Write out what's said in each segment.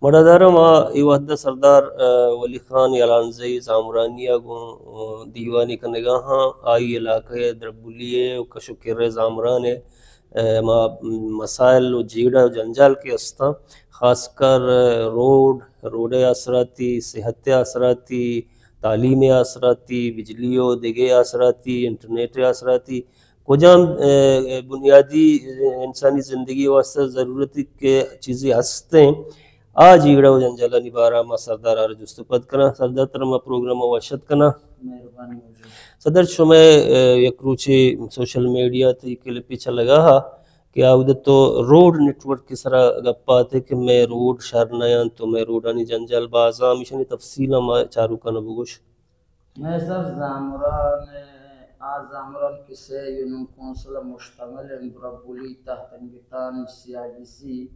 مردارم ایوہدہ سردار ولی خان یلانزئی زامرانیہ گوں دیوانی کا نگاہاں آئی علاقہ دربولیے و کشکر زامرانے ما مسائل و جیڑا و جنجال کے استا، خاص کر روڈ اثراتی، صحت اثراتی، تعلیم اثراتی، بجلی و دیگے اثراتی، انٹرنیٹ اثراتی، کجام بنیادی انسانی زندگی واسطہ ضرورتی کے چیزیں ہستیں آج ایڑا و جنجالہ نبارہ ما سردار آر جستپد کنا سردار ترما پروگرام وشد کنا صدر شمع یک روچے سوشل میڈیا تی کلپ پیچھا لگا ہا کہ آودہ تو روڈ نیٹ ورک کی سرا گپا تے کہ میں روڈ شہر نیان تو میں روڈانی جنجال بازا ہمیشہ تفصیل ما چارو کنا بگوش میں سر زامران زامران کسے یونن کونسل مشتمل برابولی تحت انگتان CIDC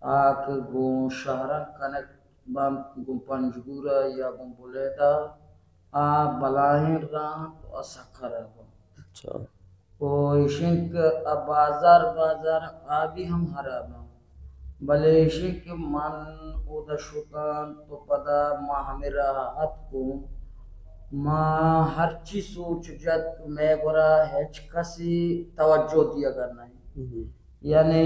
آک گون شہران کنک بام گون پنجگورا یا گون بولیدا بلاہین ران تو سکر ہے اچھا شنک بازار آبی ہم حرام بلے شنک من او دا شکان تو پدا ما ہمیں راحت کو ما ہر چی سوچ جد میں گرا ہیچ کسی توجہ دیا کرنا ہے یعنی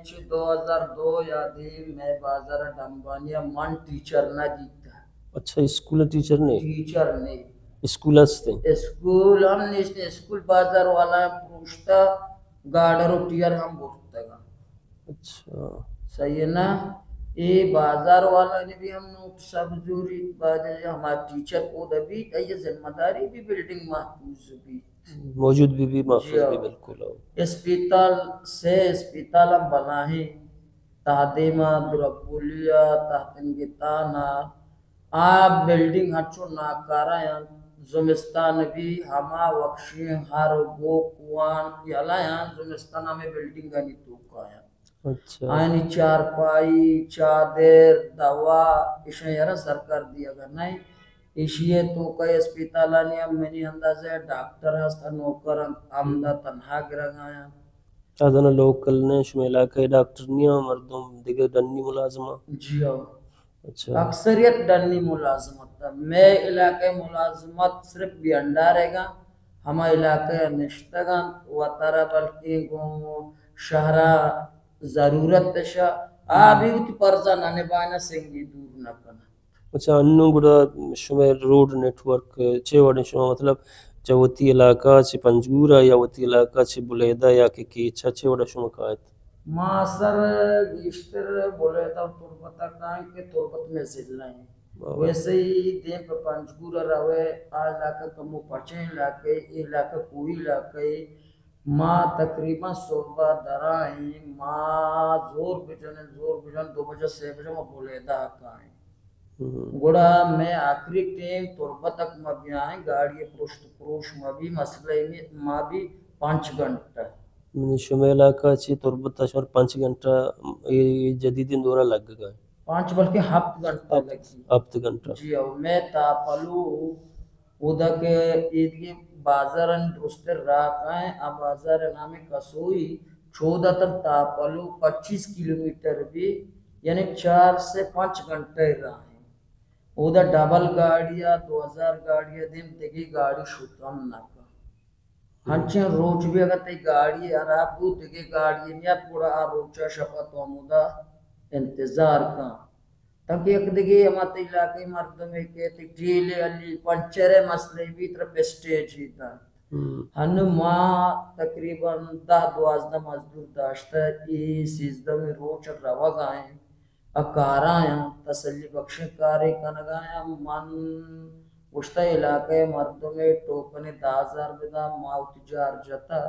2002 یادی میں بازار ڈمبانیا من ٹیچر نہ دیتا. اچھا اسکول ٹیچر نہیں اسکول ہستے اسکول ہم نہیں اسکول بازار والا پوچھتا گاڑر ٹیئر ہم بولتا گا. اچھا صحیح ہے نا. یہ بازار والا نے بھی ہم نوٹ سب جوری ہمارا ٹیچر کو بھی یہ ذمہ داری بھی بلڈنگ محفوظ بھی موجود بھی محفوظ بھی بالکل. اسپیتال سے اسپیتال ہم بنا ہے تحدیمہ دربولیا تحتنگتانا آپ بلڈنگ ہچو ناکارا یا زمستان بھی ہما وقشی ہر گو کوان یلا یا زمستان ہمیں بلڈنگ گنی توکا یا آئینی چار پائی چادر دوا اشیاء یرا سرکار دیا گا نہیں اشیاء تو کئی اسپیتالانی ہم منی اندازہ ڈاکٹر ہستا نوکر آمدہ تنہا گرہ گایا آدھانا لوکل نے شما علاقہ ڈاکٹر نہیں مردم دیگر ڈنی ملازمہ. جی ہو اکثریت ڈنی ملازمت تھا. میں علاقہ ملازمت صرف بھی انڈا رہے گا ہما علاقہ نشتگا وطارہ بلکی گو شہرہ ضرورت شا آبی ہوتی پرزا نانے بائنا سنگی دور نہ کنا. اچھا انو گڑا شما روڈ نیٹ ورک چھے وڑے شما مطلب چوتی علاقہ چھے پنجگورا یا وتی علاقہ چھے بلیدہ یا کہ کیچھا چھے وڑا شما کہایت ماں سر گیشتر بلیدہ تربتہ کائیں کہ تربت میں ضلع ہیں ویسے ہی دین پر پنجگورا روے علاقہ کمو پچھیں علاقہ کوئی علاقہ ماں تقریباً صبح درائیں ماں زور بجن 2 بجے 6 بجے ماں بولیدہ کائیں گوڑا میں آخری ٹیم تربت تک ماں بھی آئیں گاڑی پروشت پروش ماں بھی مسئلہ ماں بھی 5 گھنٹہ شما علاقہ چھے تربت شمار 5 گھنٹہ جدیدین دورہ لگ گئے 5 بلکہ 7 گھنٹہ لگی 7 گھنٹہ. جی ہو میں تاپلو اودا کے ایدگی بازارن درستر راکائیں اب بازار نامی کسوئی 14 تک تاپلو 25 کلومیٹر بھی یعنی 4 سے 5 گھنٹے رہا ہیں. اودا ڈبل گاڑیاں 2000 گاڑیاں دن دیگی گاڑی شکم نہ کا ہنچیں روچ بھی اگر تی گاڑی عرابو دیگی گاڑی نیت پورا روچا شپا تو ہمودا انتظار کا تاکہ ایک دیگی ہمارے علاقے مردم ہے کہ ٹھیلے علی پنچرے مسئلے بھی طرف اسٹیج ہی تھا ہن ماں تقریباً 10-12 مزدور داشتا ہے 13 میں روچ روا گائیں اکارا ہیں تسلی بخش کاری کنگایا من وشتا علاقے مردم ٹوکنے 10,000 بدا ماؤ تجار جتا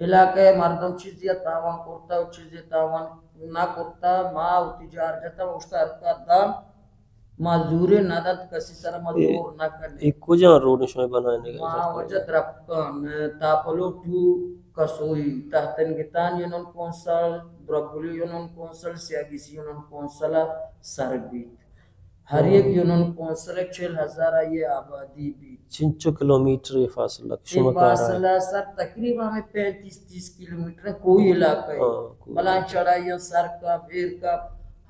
علاقے مردم چیزی تاوان کرتا و چیزی تاوان نہ کرتا ماؤ تجار جتا وشتا ارکا دام مزدوری ندد کسی سر مزدور نہ کرنے ایک کجا روڈ شما بنانے گا ماں وجہ درپکان تاپلو 2 کسوئی تحتنگتان یونن کونسل دربولی یونن کونسل CIDC یونن کونسل سربیت ہر ایک یونن کونسل 40,000 یہ آبادی بھی 5 کلومیٹر فاصلہ یہ فاصلہ سر تقریبا ہمیں 35-30 کلومیٹر کوئی علاقہ ہے بلان چڑھائیاں سر کا بیر کا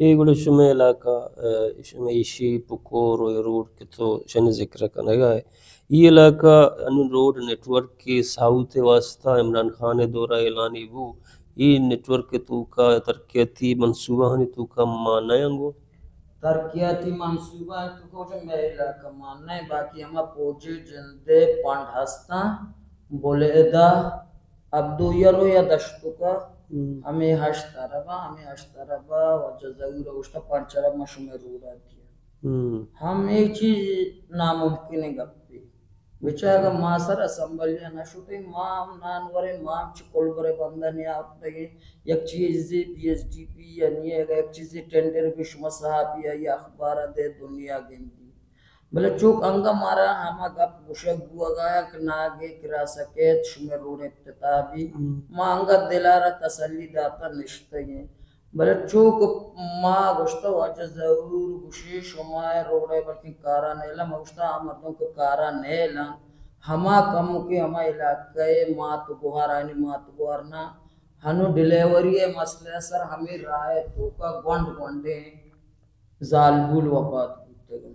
يقول شو علاقة شو يشي بكور ويرود كتو شن ذكر كنا ہے یہ علاقہ ان روڈ نیٹ ورک کی ساؤتھ واسطہ عمران خان دورہ اعلانی وہ یہ نیٹ ورک تو کا ترقیاتی منصوبہ ہنی تو کا مانا ہے ترقیاتی منصوبہ تو کو جو میرے علاقہ ماننا ہے باقی ہمیں پوجے جندے پانڈ ہستا بولے دا عبدو یرو یا دشتو کا ہمیں ہشتاربا وجہ ضرور اوشتا پانچارب مشمع رو رہا دیا ہم ایک چیز ناممکن ہے گپی بچاگا ماں سر اسمبلیاں نشوتے مام نانورے مام چکل برے بندنی آپ دگے یک چیزی پی ایس ڈی پی یعنی ایک چیزی ٹینڈر بشما صحابی یا اخبارہ دے دنیا گندی بلے چوک انگا مارا ہما گپ گشک گوا گایا کہ ناگے کرا سکیت شمیر روڑ ابتتابی ماں انگا دلارا تسلی داتا نشتے گئے بلے چوک ماں گشتا واجہ ضرور گشی شمائے روڑے بلکہ کارا نیلا مگشتا مردوں کو کارا نیلا ہما کمو کی ہما علاقے مات گوھار آئینی مات گوھارنا ہنو ڈیلیوری مسئلہ سر ہمیں رائے تو کا گونڈ گونڈے زالبول وفات ہوتے گئے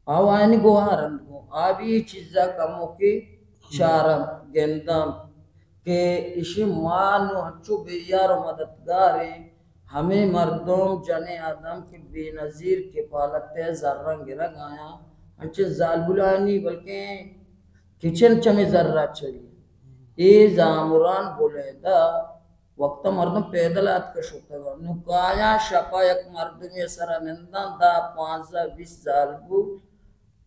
آو آئینی گوھار اندگو آبی چیزا کمو کی چارم گندم کہ اسی مانو ہنچو بیار و مددگاریں ہمیں مردم جن آدم کے بے نظیر کفالت ذرہ گرگ آیا ہنچے زالبولانی بلکہ کچن چمی ذرہ چلی اے زامران بولے دا وقت مردم پیدلات کا شکتا گا نکایا شپا یک مردمی سرا نندان دا 15-20 زالبول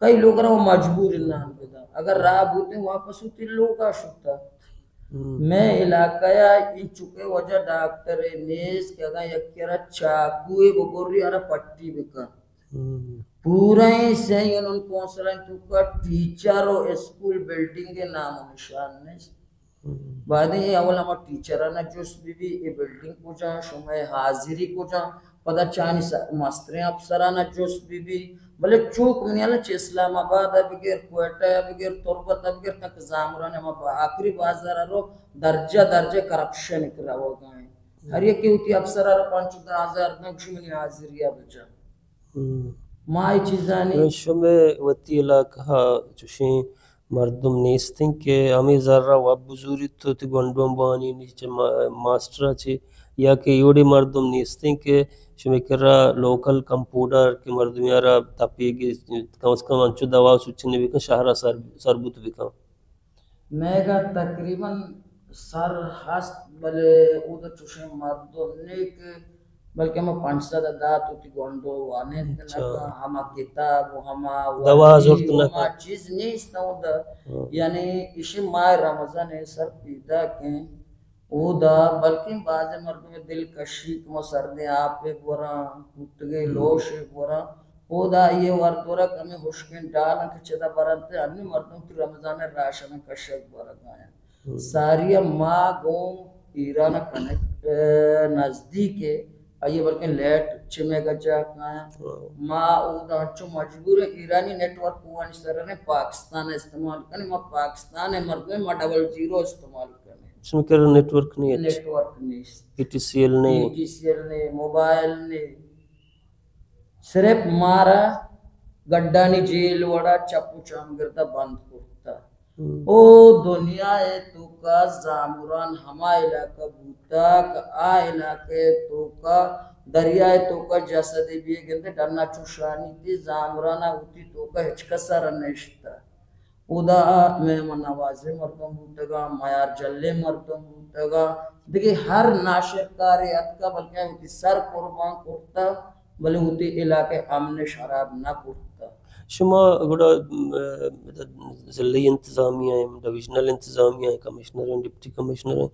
کئی لوگ رہا وہ مجبور اللہ بدا اگر راہ بوتے واپس ہوتی لوگا شکتا میں علاقہ ان چکے وجہ ڈاکٹر نیس کہ اگر یک کرا چاکوئے بگوری آرہ پٹی بکا پورا ہی سہی انہوں کونسلائن تو کا ٹیچر و اسکول بلڈنگ کے نام و نشان نہیں بعد یہ اول ہمیں ٹیچرانا جس بھی یہ بلڈنگ کو جاں شمع حاضری کو جاں پدا چانی مسترین افسرانا جس بھی بلے چوک منی اللہ چھ اسلام آباد بگیر کوئٹہ بگیر تربت بگیر تک زامران ہمیں آخری بازار رو درجہ کرپشن کرا ہو گئے ہر یہ کی ہوتی افسرہ رو 5,000 نقش منی حاضری بجا مائی چیزانی شمع وطی علاقہ چوشیں مردم نیستن کہ ہمیں ذرہ واب بزوری تو تی گونڈوان بانی نیچے ماسٹرہ چھے یا کہ یوڑی مردم نیستن کہ شمی کرا لوکل کمپوڈر کے مردم یارا تپیگی کم از کم انچو دوا سوچنے بھی کن شہرہ سربوت بھی کن میں گا تقریباً سر ہست بلے او دا چوشے مردم نیک بلکہ ہمیں 500 دات ہوتی گونڈو وانے تنکا ہما کتاب ہما وردی ہما چیز نہیں استاؤں دا یعنی اسی ماہ رمضان سر پیدا کیں او دا بلکہ بعض مردم دل کشی کما سردیں آپ پہ بورا پتگے لوش بورا او دا یہ وردورا کمی خوشکن ڈالا کہ چدا برانتے ہمیں مردم کی رمضان راشن کشک بورا گایا ساری ماں گوم ایران کنک نزدیک ہے آئیے بلکہ لیٹ چمے گا جاکا ہے ماں او دا ہنچو مجبور ہے ایرانی نیٹ ورک ہوانی سر نے پاکستان استعمال کرنے ماں پاکستان مردم ماں 00 استعمال کرنے سن کر نیٹ ورک نہیں ہے نیٹ ورک نہیں پی ٹی سی ایل نہیں پی ٹی سی ایل نہیں موبائل نہیں صرف مارا گڈانی جیل وڑا چپو چام گردہ بند کرتا او دنیا ہے تو کا زامران ہما علاقہ بوتا کا آ علاقہ تو کا دریائے تو کا جسد بھی گندے ڈرنا چوشانی تھی زامرانا ہوتی تو کا ہچکسا رنشتا او دا مہمان نوازے مردم بوتا گا معیار جلے مردم بوتا گا دیکھیں ہر ناشر کاری اتکا بلکہ ہوتی سر قربان کرتا بلے ہوتی علاقے امن شراب نہ کرتا شما گوڑا ضلعی انتظامیہ ہیں ڈویژنل انتظامیہ ہیں کمشنر ہیں ڈپٹی کمشنر ہیں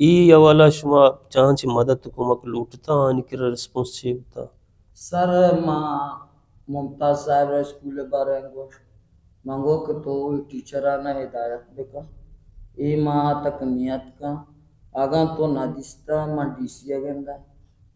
ای حوالہ شما چاہاں چی مدد حکومت لوٹتا آنی کرا رسپونس چی ہوتا سر ماں ممتاز صاحب رہا اسکول بارے انگوش مانگو کہ تو ٹیچرانا ہدایت بکا ای ماں تکنیت کا آگاں تو نادستا ماں ڈی سی اگندہ